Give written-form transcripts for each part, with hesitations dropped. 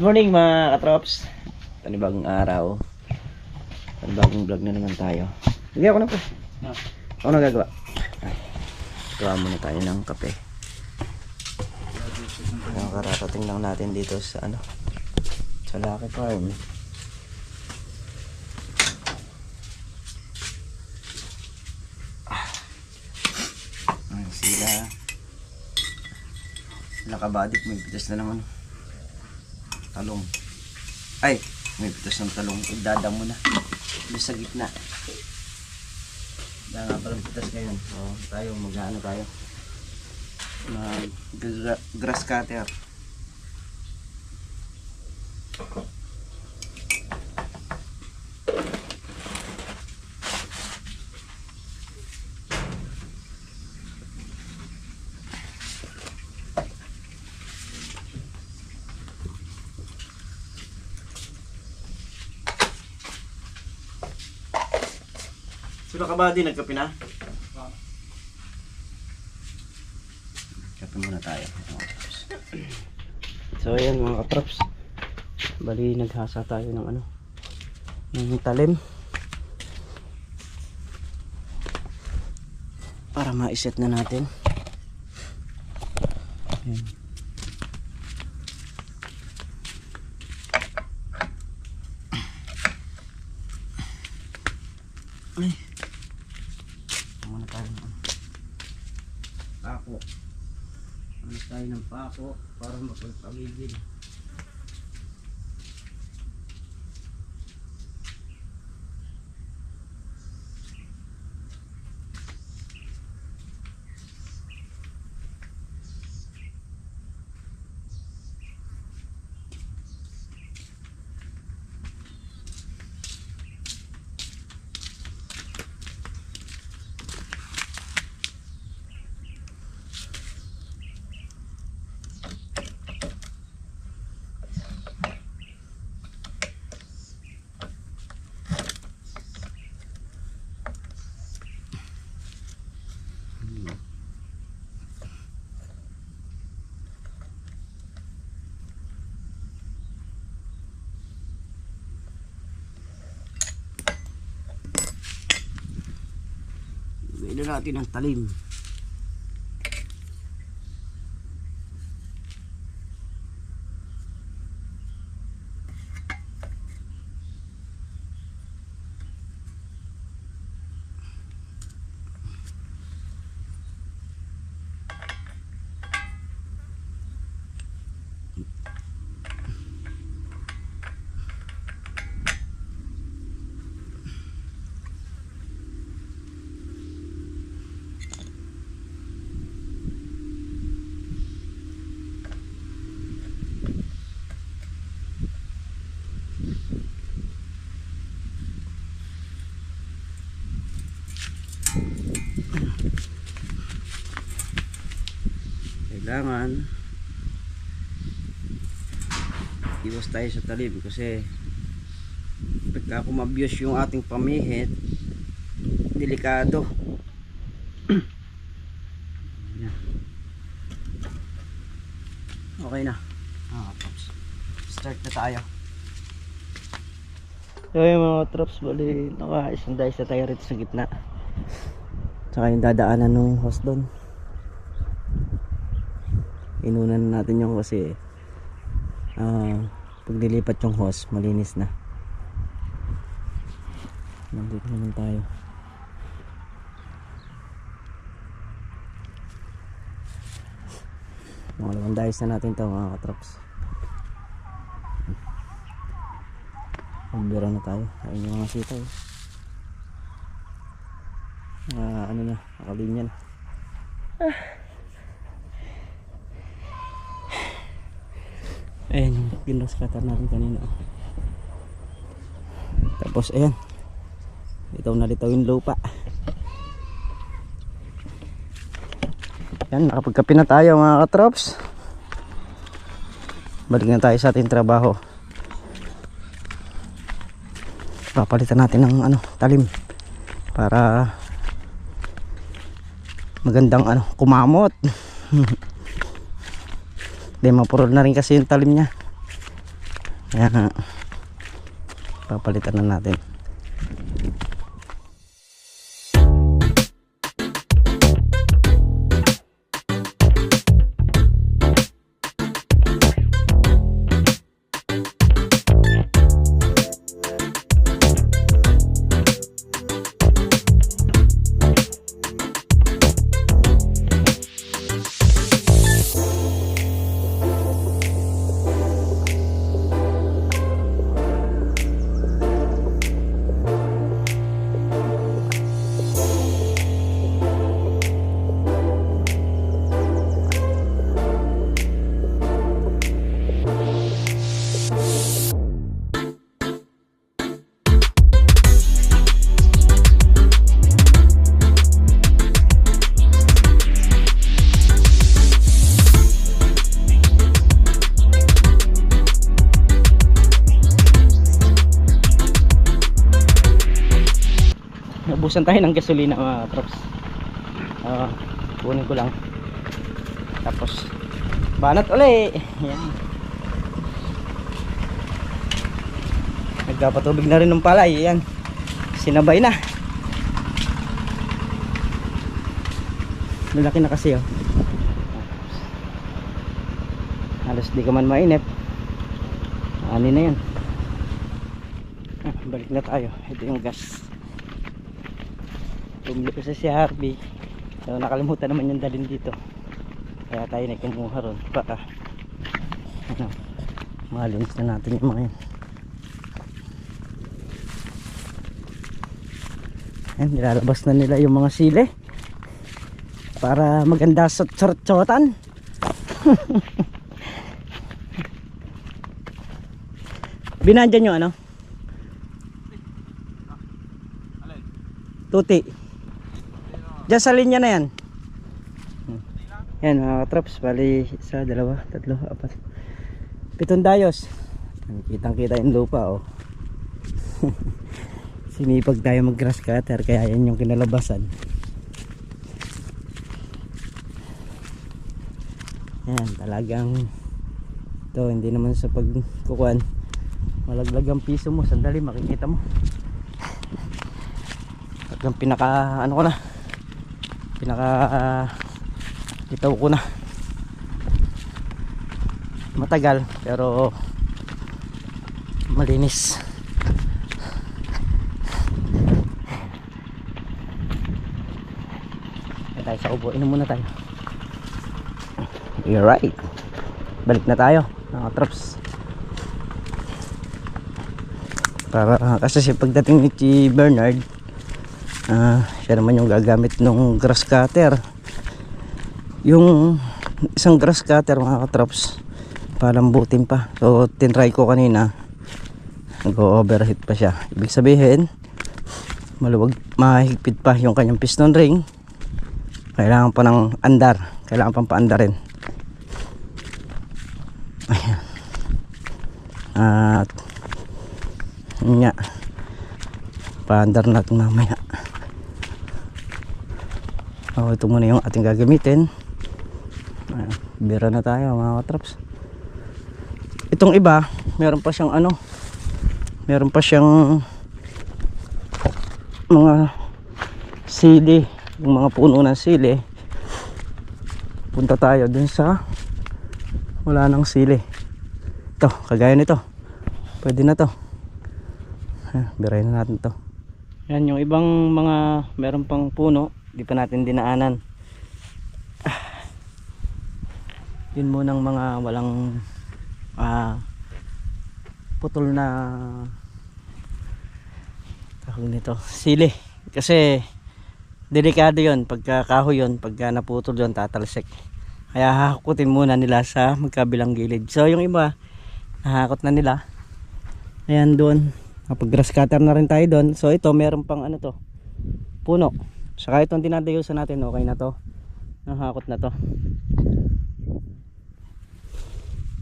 morning mga katrops. Panibagong araw. Panibagong vlog na naman tayo. Hindi ako na po. Ako na gagawa. Gawa muna tayo ng kape. Kararating lang natin dito sa sa Lucky Farm. Sila nakabadik, may pitas na naman talong. Ay, may pitas ng talong. Idada mo na doon sa gitna. Dahil nga palang pitas ngayon. So, tayo mag-ano tayo, mag grass cutter. Sino ka ba din? Nagkape na? Kape muna tayo. So ayan mga katrops, bali naghasa tayo ng ng talim para ma-set na natin. Ayan. Ay, muna tayo ng pako. Muna tayo ng pako para mapagpagigil. Bigyan natin ang talim. Kailangan iwas tayo sa talim kasi pagka kumabiyos yung ating pamihit, delikado. Okay na. Start na tayo. So yung mga trops, bali naka-isang dice na tayo rito sa gitna. Tsaka yung dadaanan ng hose doon, inunan natin yung kasi pag nilipat yung hose malinis na. Nandito naman tayo. Mga dice na natin ito mga katrops. Umbira na tayo. Ayun yung mga sitaw. Nakalinya na. Ayan yung pinras cutter natin kanina. Tapos ayan, litaw na litaw yung lupa. Ayan, nakapagkape na tayo mga katrops. Balik na tayo sa ating trabaho. Papalitan natin ng talim para magandang kumamot. Hindi mapurol na rin kasi yung talim niya. Kaya papalitan na natin. Nabusan tayo ng gasolina mga trops. Kunin ko lang. Tapos banat uli. Yan. Nagpapatubig na rin ng palay. Yan. Sinabay na. Malaki na kasi oh. Halos di ka man mainip. Ani na yan. Balik na tayo. Ito yung gas. Bumili ko sa CRB. So nakalimutan naman yung dalhin dito. Kaya tayo na kumuha ron para ano, malinis na natin yung mga yan. Ayan, nilalabas na nila yung mga sili para maganda sa tsot-tsotan. Binandyan yung ano? Tuti. Diyan sa linya na yan. Yan mga katrops. Bali 1, 2, 3, 4 7 dayos. Kitang kita yung lupa oh. Sinipag tayo mag grass cutter. Kaya yan yung kinalabasan. Yan talagang ito hindi naman sa pagkukuhan malaglag ang piso mo. Sandali makikita mo. At yung pinaka ano ko na, pinaka itaw ko na, matagal pero malinis. Tayo sa ubo, inom muna tayo. You're right. Balik na tayo mga trops. Para kasi si pagdating ni si Bernard, siya naman yung gagamit ng grass cutter. Yung isang grass cutter mga katrops palambutin pa. So tinry ko kanina, nag-overheat pa siya. Ibig sabihin maluwag, mahigpit pa yung kanyang piston ring. Kailangan pa ng andar, kailangan pang paandarin. Ayan. At yun nga, paandar natin mamaya. Ito muna yung ating gagamitin. Bira na tayo mga katrops. Itong iba meron pa siyang ano, meron pa siyang mga sili, yung mga puno ng sili. Punta tayo dun sa wala nang sili. Ito, kagaya nito, pwede na to. Birayin na natin to. Yan yung ibang mga meron pang puno, di pa natin dinaanan. Yun munang mga walang putol na tawag nito, sili. Kasi delikado yun, pagka kahoy yun, pagka naputol yun tatalsik. Kaya hahakutin muna nila sa magkabilang gilid. So yung iba nahakot na nila. Ayan doon, kapag grass cutter na rin tayo doon. So ito meron pang ano to, puno. Saka itong dinadayusan natin, okay na to, nahakot na to.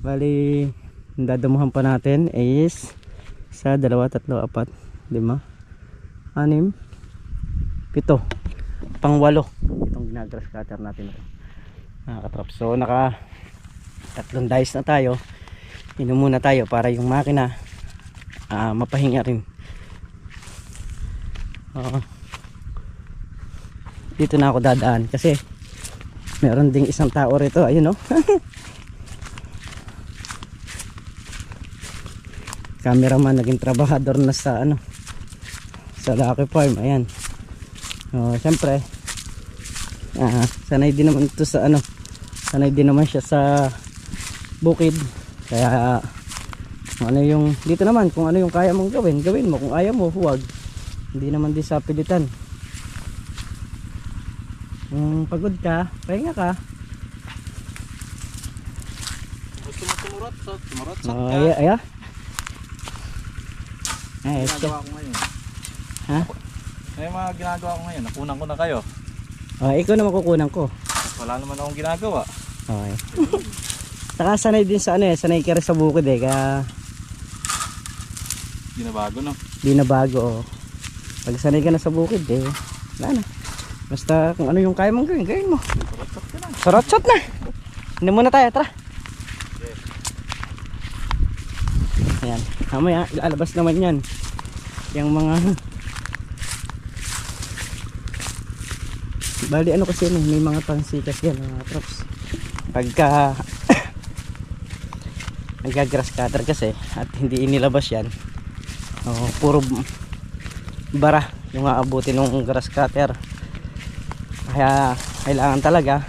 Bali ang dadamuhan pa natin is 1, 2, 3, 4, 5, 6, 7, 7, pang 8 itong ginagrass cutter natin ito, nakakatrap. So naka 3 dice na tayo. Inom muna tayo para yung makina mapahinga rin. Dito na ako dadaan kasi meron ding isang tao rito, ayun oh. Cameraman naging trabahador na sa sa Lucky Farm, ayan. Siyempre sanay din naman ito sa sanay din naman siya sa bukid, kaya yung dito naman kung ano yung kaya mong gawin mo, kung ayaw mo huwag, hindi naman din sa pilitan. Kung pagod ka, pahinga ka. Gusto mo tumurot ka. Ginagawa ko ngayon. Ha? May mga ginagawa ko ngayon, nakunan ko na kayo. Ikaw na makukunan ko. Wala naman akong ginagawa. Okay. Saka sanay din sa sanay ka rin sa bukid kaya Ginabago no? di na bago. Pag sanay ka na sa bukid wala na. Basta kung ano yung kaya mong gawin mo. Sarot ka na. Sarot na. Hindi muna tayo, tara. Ayan, mamaya ilalabas naman yan yung mga bali kasi may mga pansikas yan mga trops. Pagka nagka-grass cutter kasi at hindi inilabas yan, puro bara yung aabutin ng grass cutter, kaya kailangan talaga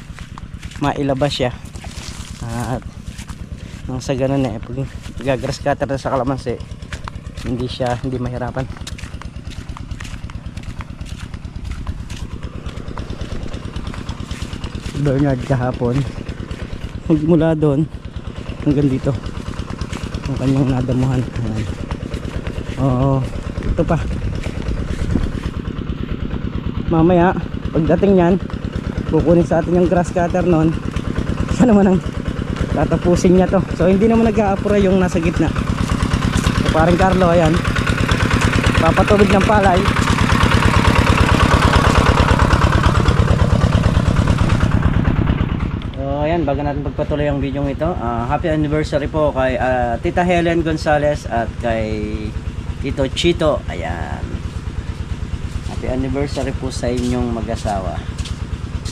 mailabas siya. At nang sa ganun pag nagka-grass cutter na sa kalamansi, hindi mahirapan. Bernard kahapon mula doon hanggang dito ang kanyang nadamuhan. Ito pa mamaya pagdating nyan kukunin sa atin yung grass cutter nun. Siya naman ang tatapusin niya to, so hindi naman nag-aapura yung nasa gitna. So parang Carlo, ayan, papatubig ng palay. Ayan, bago natin pagpatuloy ang video ito, happy anniversary po kay Tita Helen Gonzales at kay Tito Chito. Ayan, happy anniversary po sa inyong mag-asawa,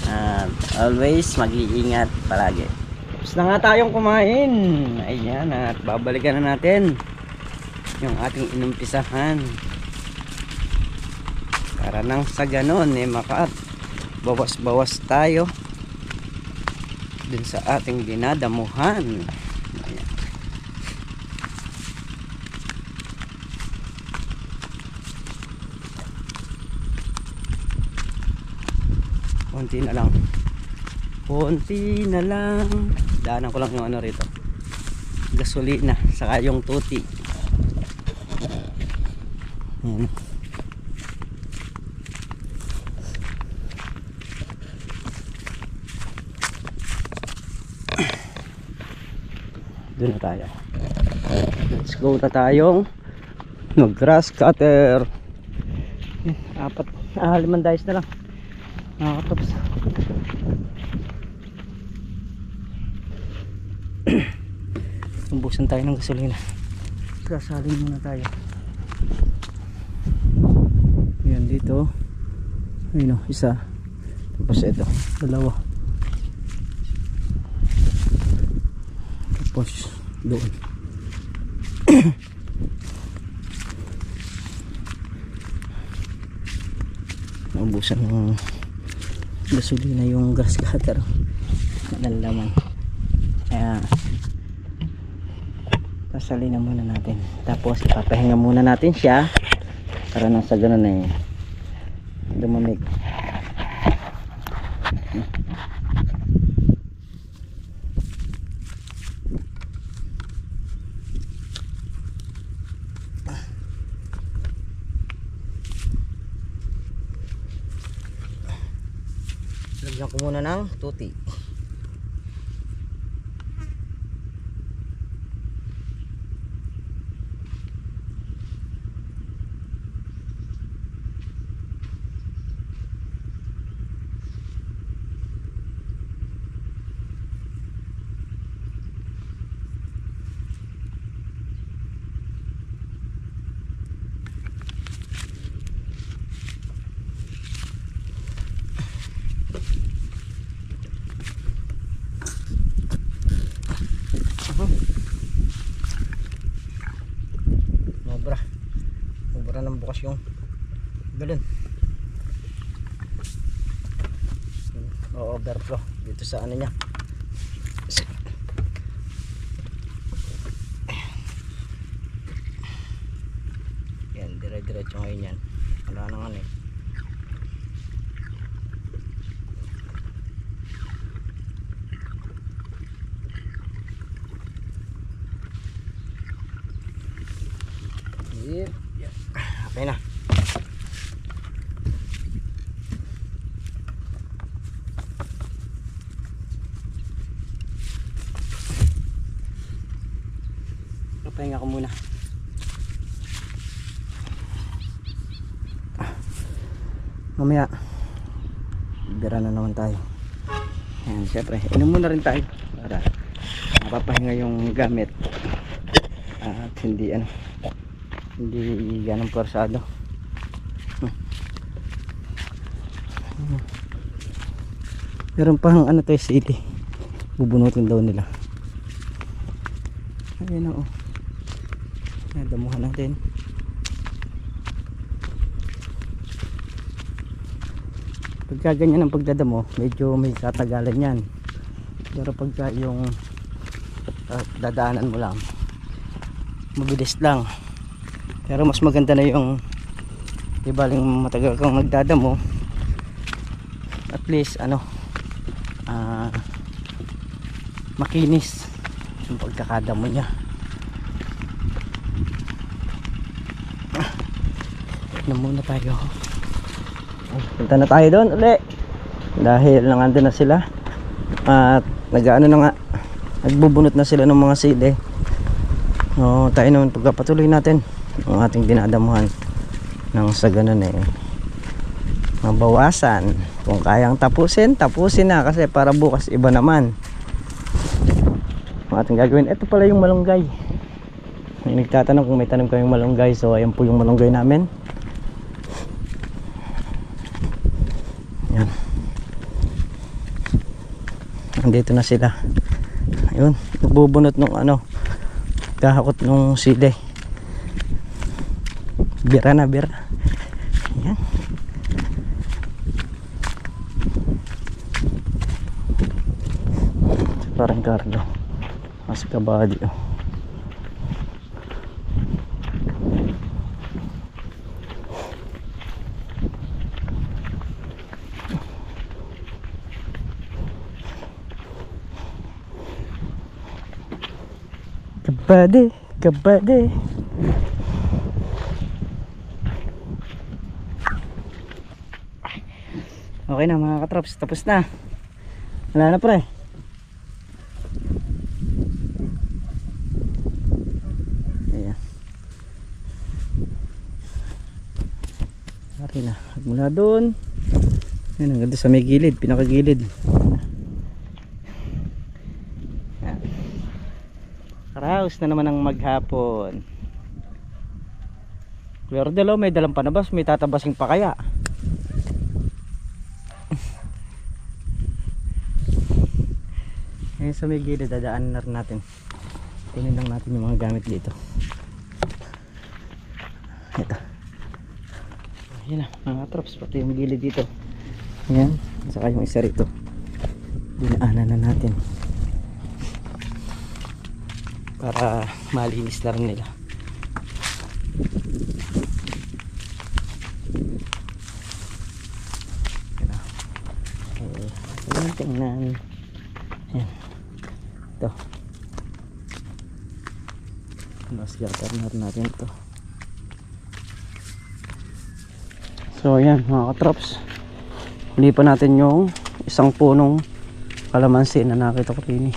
at always mag-iingat palagi. Tapos na nga tayong kumain. Ayan, at babalikan na natin yung ating inumpisahan para nang sa ganon bawas-bawas tayo dun sa ating dinadamuhan. Ayan. Konti na lang, konti na lang. Daanan ko lang yung rito, gasolina saka yung tuti. Ayan. Doon na tayo. Let's go na tayong mag grass cutter. 5 dice na lang nakakatapos. Umbusan tayo ng gasolina. Sasalin muna tayo. Ayan dito. Ayun isa. Tapos ito, dalawa. Tapos doon. Naubusan ng gasolina yung gas cutter. Nalalaman. Kaya sasalin na muna natin. Tapos ipapahinga muna natin siya para nang sa ganun dumamig. Lagyan ko muna ng tuti. bukas yung galon. Overflow dito sa ano niya. Yan, dire-diretso ngayon yan. Wala nang ano eh. Yep. Okay na. Pahinga ko muna. Mamaya bira na naman tayo. Ayan, syempre inom muna rin tayo para mapapahinga yung gamit at hindi ganong porsado. Meron pang ano tayo sili, bubunutin daw nila. Ayan o, damuhan natin. Pagka ganyan ang pagdadamo, medyo may katagalan yan. Pero pagka yung dadaanan mo lang, mabilis lang. Pero mas maganda na yung ibaling matagal kang nagdadamo, at least makinis yung pagkakadamo niya. Na muna tayo. Punta na tayo doon uli dahil nandun na sila at nagbubunot na sila ng mga sili. Tayo naman pagpapatuloy natin ang ating dinadamuhan nang sa ganun mabawasan. Kung kayang tapusin na kasi para bukas iba naman ang ating gagawin. Ito pala yung malunggay. May nagtatanong kung may tanim kayong malunggay, so ayan po yung malunggay namin. Yan, andito na sila. Ayun, nagbubunot nung kahakot nung sili. Bira. Ayan. Parang Carlo mas kabady kabady. Okay na mga katrops, tapos na. Wala na pre. Ayan. Okay na. Mula doon. Ayan, hanggang sa may gilid, pinakagilid. Ayan. Karaos na naman ang maghapon. Pero dalaw may dalang panabas, may tatabasing pa kaya. Ngayon sa may gilid, dadaanan na rin natin. Kunin lang natin yung mga gamit dito. Ito. Ayan na mga trops, pati yung gilid dito. Ayan, saka yung isa rito. Dinaanan na natin para malinis na rin nila. Ayan, tingnan. Ayan. Ito. Mas garter natin ito. So ayan mga katrops, huli pa natin yung isang punong kalamansi na nakita ko rin.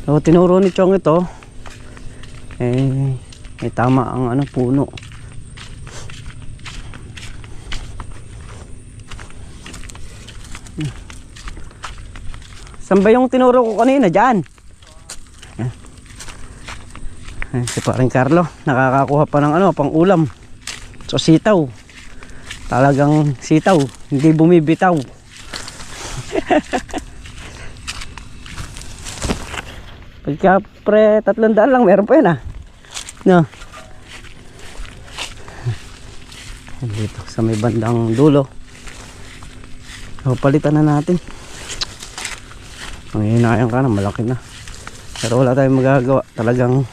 So tinuro ni Chong ito, may tama ang puno. Saan ba yung tinuro ko kanina? Diyan. Si paring Carlo nakakakuha pa ng pang ulam. So sitaw, talagang sitaw, hindi bumibitaw. Pagka pre 300 lang meron pa yun no. Dito sa may bandang dulo. So, palitan na natin. Ang hinayang ka na, malaki na. Pero wala tayong magagawa. Talagang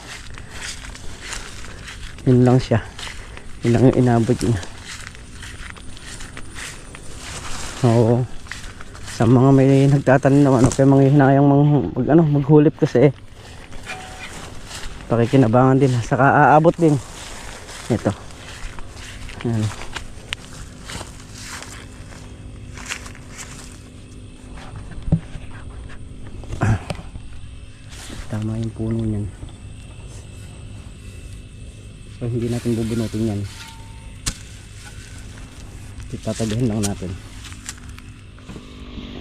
yun lang siya. Yun lang yung inabot niya. So, sa mga may nagtatanim naman, okay, mga hinayang maghulip kasi pakikinabangan din. Saka aabot din. Ito. Ayan. Tama yung puno niyan. So hindi natin bubunutin yan. Itatagahin lang natin.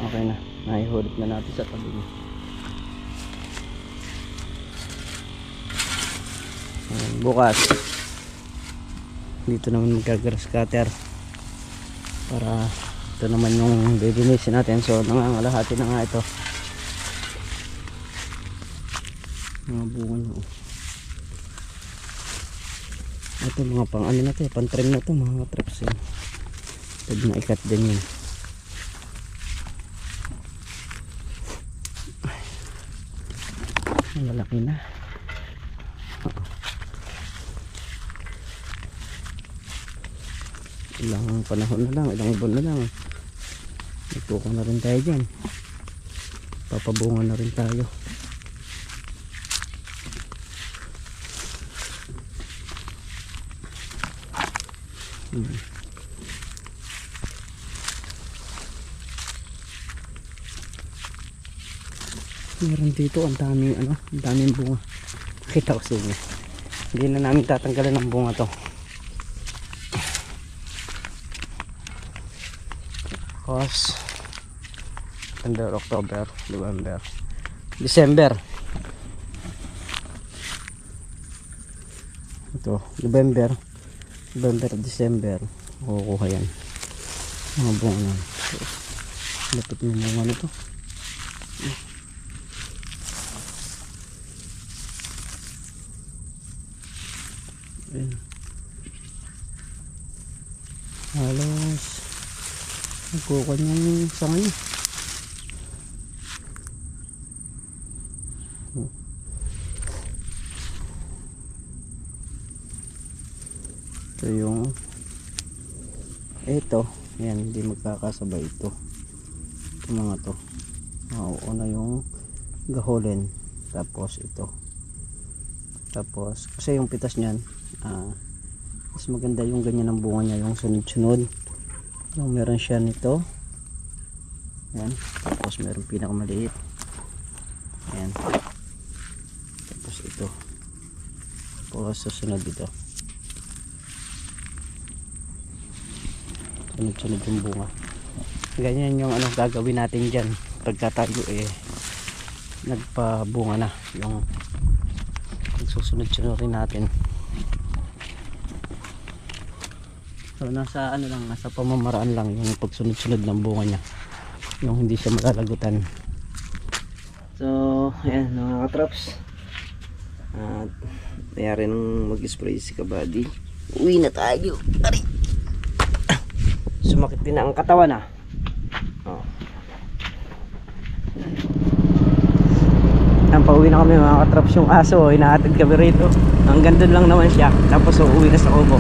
Okay na. Naihulip na natin sa tabi niya. Bukas dito naman magka-grass cutter para ito naman yung bibinisin natin. So nangangalahati na nga ito. Mga bunga nyo. Ito mga pang ano na ito, pang trim na ito, mga traps yun. Pwede na ikat din yun. Malaki na. Ilang panahon na lang, ilang buwan na lang. Nagtuko na rin tayo dyan. Papabunga na rin tayo. Meron dito ang daming ang daming bunga. Kita ko sa inyo. Hindi na namin tatanggalan ng bunga to. Because September, October, November, December. Ito, November, December. Kukuha yan. Mga bunga yan. So, lapit yung bunga nito. Ayan. Halos nagkukuha niyang sanga niya. Ito yung yan, hindi magkakasabay ito mga to. Una yung gaholin, tapos ito, tapos kasi yung pitas niyan mas maganda yung ganyan ang bunga niya, yung sunod-sunod. Yung meron siya nito, yan, tapos meron pinakamaliit, yan, tapos ito, tapos susunod dito, sunod-sunod yung bunga. Ganyan yung gagawin natin dyan pagka tayo nagpabunga na, yung susunod-sunod rin natin. So nasa nasa pamamaraan lang yung pagsunod-sunod ng bunga niya, yung hindi siya malalagutan. So ayan mga katraps, at mayari nang mag-spray si Kabady. Uwi na tayo. Ari, sumakit din na ang katawan Ang pauwi na kami mga katraps. Yung aso hinahatid kami rito, hanggang doon lang naman siya, tapos uuwi na sa kubo.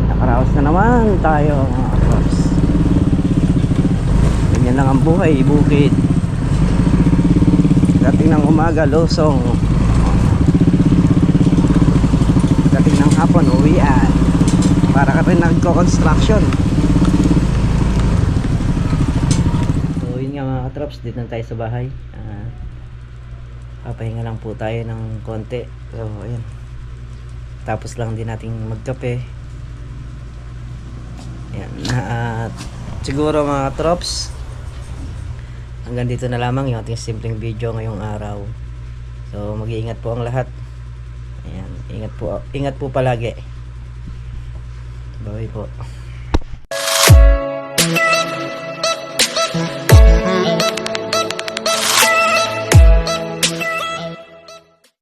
Nakaraos na naman tayo mga katraps. Ganyan lang ang buhay, bukid. Dating ng umaga lusong, dating ng hapon uwian. Para ka rin nagko-construction. So yun nga mga katraps, dito na tayo sa bahay. Papahinga lang po tayo ng konti. So ayan, tapos lang din nating magkape. Ayan, at siguro mga katraps, hanggang dito na lamang yung ating simpleng video ngayong araw. So mag-iingat po ang lahat. Ayan, ingat po palagi. Bye po.